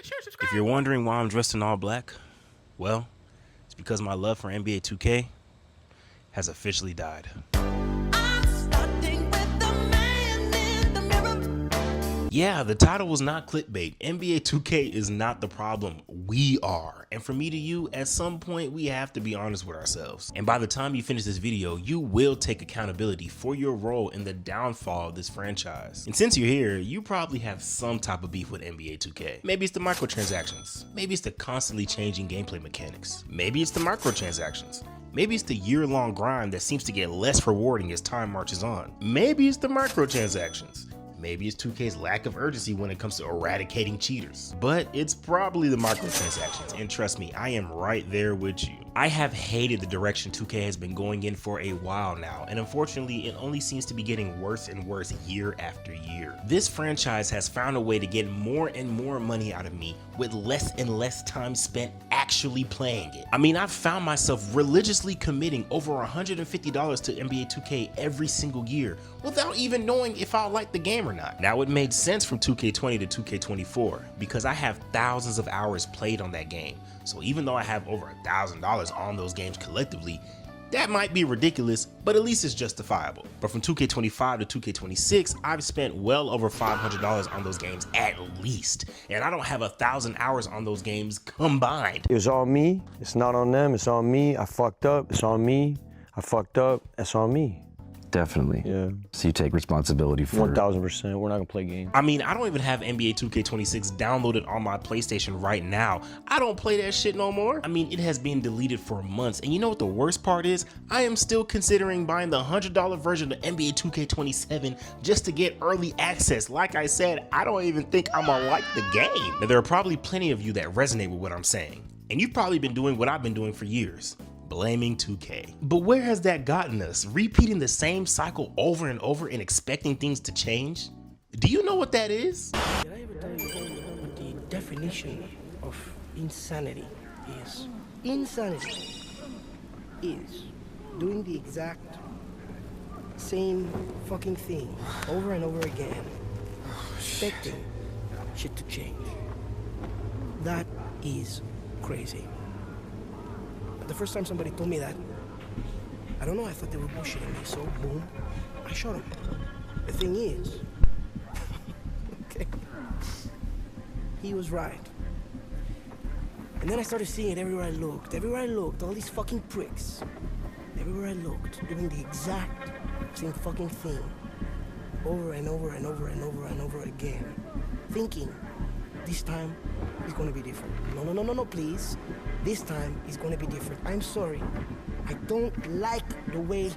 sure, subscribe. If you're wondering why I'm dressed in all black, well, it's because my love for NBA 2K has officially died. Yeah, the title was not clickbait. NBA 2K is not the problem. We are. And from me to you, at some point, we have to be honest with ourselves. And by the time you finish this video, you will take accountability for your role in the downfall of this franchise. And since you're here, you probably have some type of beef with NBA 2K. Maybe it's the microtransactions. Maybe it's the constantly changing gameplay mechanics. Maybe it's the microtransactions. Maybe it's the year-long grind that seems to get less rewarding as time marches on. Maybe it's the microtransactions. Maybe it's 2K's lack of urgency when it comes to eradicating cheaters. But it's probably the microtransactions, and trust me, I am right there with you. I have hated the direction 2K has been going in for a while now, and unfortunately, it only seems to be getting worse and worse year after year. This franchise has found a way to get more and more money out of me with less and less time spent actually playing it. I mean, I've found myself religiously committing over $150 to NBA 2K every single year without even knowing if I'll like the game or not. Now, it made sense from 2K20 to 2K24 because I have thousands of hours played on that game. So even though I have over $1,000 on those games collectively, that might be ridiculous, but at least it's justifiable. But from 2K25 to 2K26, I've spent well over $500 on those games at least. And I don't have 1,000 hours on those games combined. It was all me. It's not on them. It's on me. I fucked up. It's on me. I fucked up. It's on me. Definitely. Yeah. So you take responsibility for 1000%. We're not gonna play games. I mean, I don't even have NBA 2K26 downloaded on my PlayStation right now. I don't play that shit no more. I mean, it has been deleted for months. And you know what the worst part is? I am still considering buying the $100 version of NBA 2K27 just to get early access. Like I said, I don't even think I'm gonna like the game. Now, there are probably plenty of you that resonate with what I'm saying. And you've probably been doing what I've been doing for years. Blaming 2K. But where has that gotten us? Repeating the same cycle over and over and expecting things to change? Do you know what that is? Did I ever tell you what the definition of insanity is? Insanity is doing the exact same fucking thing over and over again, expecting shit to change. That is crazy. The first time somebody told me that, I don't know, I thought they were bullshitting me, so boom, I shot him. The thing is, okay, he was right. And then I started seeing it everywhere I looked, all these fucking pricks, everywhere I looked, doing the exact same fucking thing, over and over and over and over and over again, thinking, this time is gonna be different. No, please. This time is gonna be different. I'm sorry. I don't like the way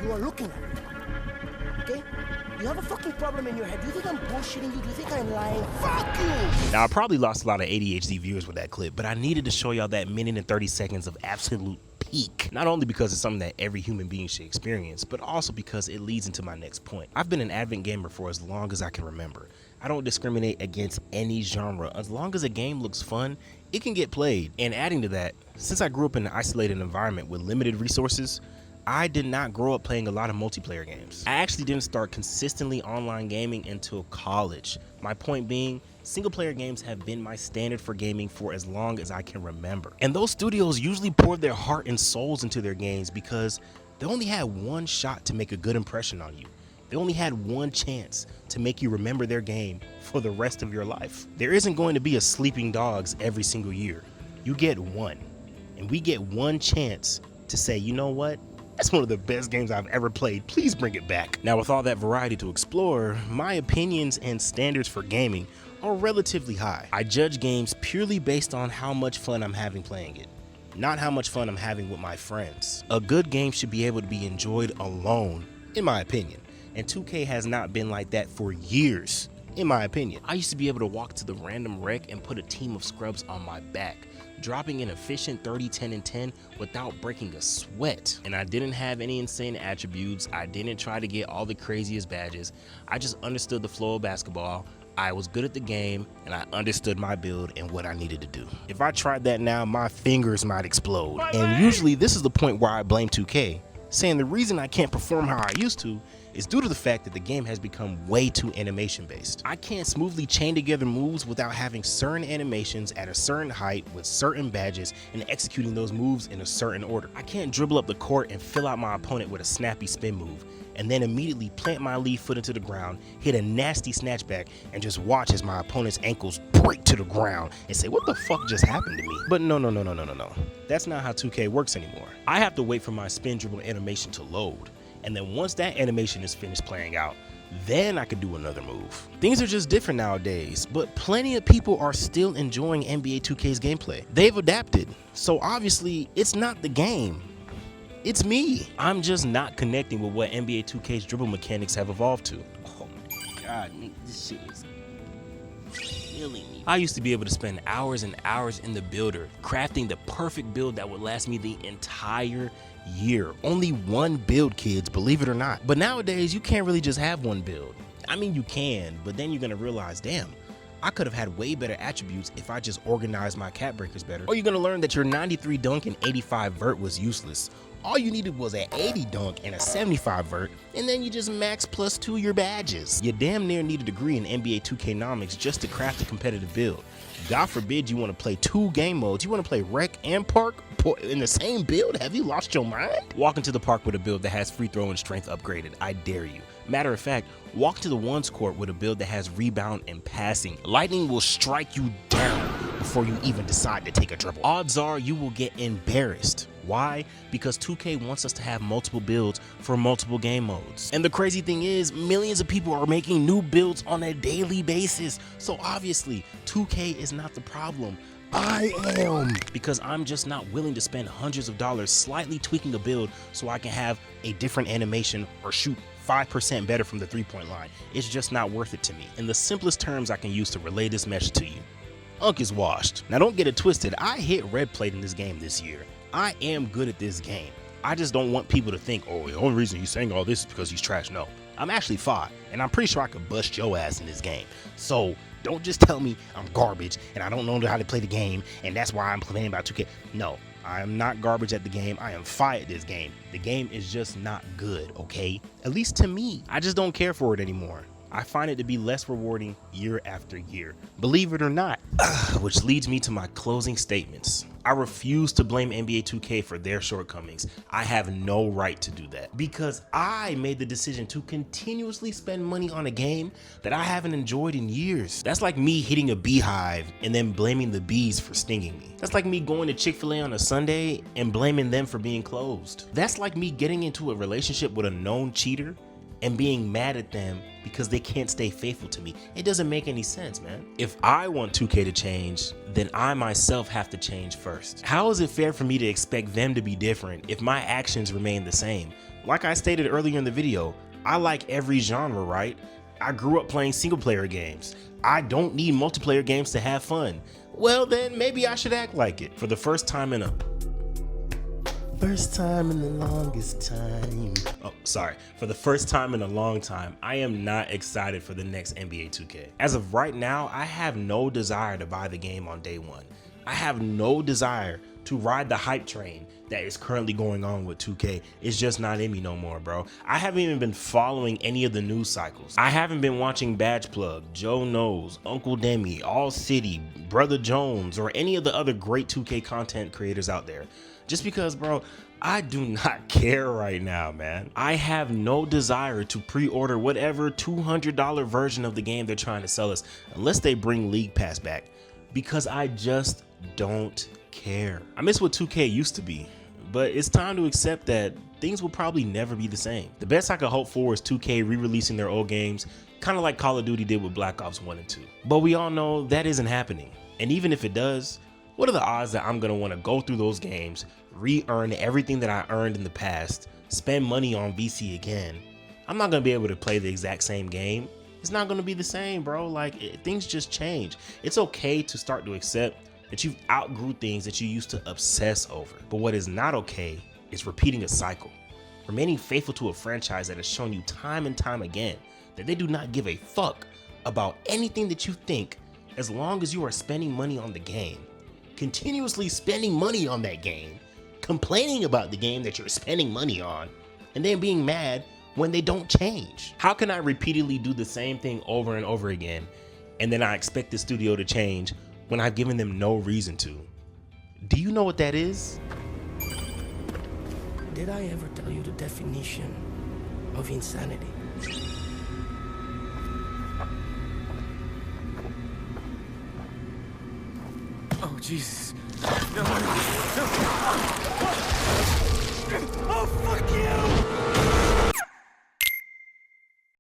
you are looking at me. Okay? You have a fucking problem in your head. Do you think I'm bullshitting you? Do you think I'm lying? Fuck you! Now, I probably lost a lot of ADHD viewers with that clip, but I needed to show y'all that minute and 30 seconds of absolute peak. Not only because it's something that every human being should experience, but also because it leads into my next point. I've been an avid gamer for as long as I can remember. I don't discriminate against any genre. As long as a game looks fun, it can get played. And adding to that, since I grew up in an isolated environment with limited resources, I did not grow up playing a lot of multiplayer games. I actually didn't start consistently online gaming until college. My point being, single player games have been my standard for gaming for as long as I can remember. And those studios usually poured their heart and souls into their games because they only had one shot to make a good impression on you. They only had one chance to make you remember their game for the rest of your life. There isn't going to be a Sleeping Dogs every single year. You get one, and we get one chance to say, you know what? That's one of the best games I've ever played. Please bring it back. Now, with all that variety to explore, my opinions and standards for gaming are relatively high. I judge games purely based on how much fun I'm having playing it, not how much fun I'm having with my friends. A good game should be able to be enjoyed alone, in my opinion. And 2K has not been like that for years, in my opinion. I used to be able to walk to the random wreck and put a team of scrubs on my back, dropping an efficient 30, 10, and 10 without breaking a sweat. And I didn't have any insane attributes. I didn't try to get all the craziest badges. I just understood the flow of basketball. I was good at the game, and I understood my build and what I needed to do. If I tried that now, my fingers might explode. And usually this is the point where I blame 2K, saying the reason I can't perform how I used to is due to the fact that the game has become way too animation based. I can't smoothly chain together moves without having certain animations at a certain height with certain badges and executing those moves in a certain order. I can't dribble up the court and fill out my opponent with a snappy spin move and then immediately plant my lead foot into the ground, hit a nasty snatchback, and just watch as my opponent's ankles break to the ground and say, what the fuck just happened to me? But no. That's not how 2K works anymore. I have to wait for my spin dribble animation to load, and then once that animation is finished playing out, then I can do another move. Things are just different nowadays, but plenty of people are still enjoying NBA 2K's gameplay. They've adapted, so obviously it's not the game. It's me. I'm just not connecting with what NBA 2K's dribble mechanics have evolved to. Oh my god, this shit is killing me. I used to be able to spend hours and hours in the builder, crafting the perfect build that would last me the entire year. Only one build, kids, believe it or not. But nowadays, you can't really just have one build. I mean, you can, but then you're gonna realize, damn, I could have had way better attributes if I just organized my cap breakers better. Or you're gonna learn that your 93 dunk and 85 vert was useless. All you needed was an 80 dunk and a 75 vert, and then you just max +2 your badges. You damn near need a degree in NBA 2Knomics just to craft a competitive build. God forbid you want to play 2 game modes. You want to play Rec and Park in the same build? Have you lost your mind? Walk into the park with a build that has free throw and strength upgraded. I dare you. Matter of fact, walk to the ones court with a build that has rebound and passing. Lightning will strike you down before you even decide to take a dribble. Odds are you will get embarrassed. Why? Because 2K wants us to have multiple builds for multiple game modes. And the crazy thing is, millions of people are making new builds on a daily basis. So obviously, 2K is not the problem. I am. Because I'm just not willing to spend hundreds of dollars slightly tweaking a build so I can have a different animation or shoot 5% better from the 3-point line. It's just not worth it to me. In the simplest terms I can use to relay this message to you, Unk is washed. Now don't get it twisted, I hit red plate in this game this year. I am good at this game. I just don't want people to think, oh, the only reason he's saying all this is because he's trash. No, I'm actually fine, and I'm pretty sure I could bust your ass in this game. So don't just tell me I'm garbage and I don't know how to play the game and that's why I'm complaining about 2K. No, I am not garbage at the game. I am fire at this game. The game is just not good, okay? At least to me. I just don't care for it anymore. I find it to be less rewarding year after year, believe it or not. Which leads me to my closing statements. I refuse to blame NBA 2K for their shortcomings. I have no right to do that because I made the decision to continuously spend money on a game that I haven't enjoyed in years. That's like me hitting a beehive and then blaming the bees for stinging me. That's like me going to Chick-fil-A on a Sunday and blaming them for being closed. That's like me getting into a relationship with a known cheater and being mad at them because they can't stay faithful to me. It doesn't make any sense, man. If I want 2K to change, then I myself have to change first. How is it fair for me to expect them to be different if my actions remain the same? Like I stated earlier in the video, I like every genre, right? I grew up playing single player games. I don't need multiplayer games to have fun. Well, then maybe I should act like it. For the first time in the longest time. For the first time in a long time, I am not excited for the next NBA 2K. As of right now, I have no desire to buy the game on day one. I have no desire to ride the hype train that is currently going on with 2K. It's just not in me no more, bro. I haven't even been following any of the news cycles. I haven't been watching Badge Plug, Joe Knows, Uncle Demi, All City, Brother Jones, or any of the other great 2K content creators out there. Just because, bro, I do not care right now, man. I have no desire to pre-order whatever $200 version of the game they're trying to sell us unless they bring League Pass back, because I just don't care. I miss what 2K used to be, but it's time to accept that things will probably never be the same. The best I could hope for is 2K re-releasing their old games, kind of like Call of Duty did with Black Ops 1 and 2. But we all know that isn't happening. And even if it does, what are the odds that I'm gonna wanna go through those games, re-earn everything that I earned in the past, spend money on VC again? I'm not gonna be able to play the exact same game. It's not gonna be the same, bro. Like, things just change. It's okay to start to accept that you've outgrew things that you used to obsess over. But what is not okay is repeating a cycle. Remaining faithful to a franchise that has shown you time and time again that they do not give a fuck about anything that you think as long as you are spending money on the game. Continuously spending money on that game, complaining about the game that you're spending money on, and then being mad when they don't change? How can I repeatedly do the same thing over and over again, and then I expect the studio to change when I've given them no reason to? Do you know what that is? Did I ever tell you the definition of insanity? Oh, Jesus. No.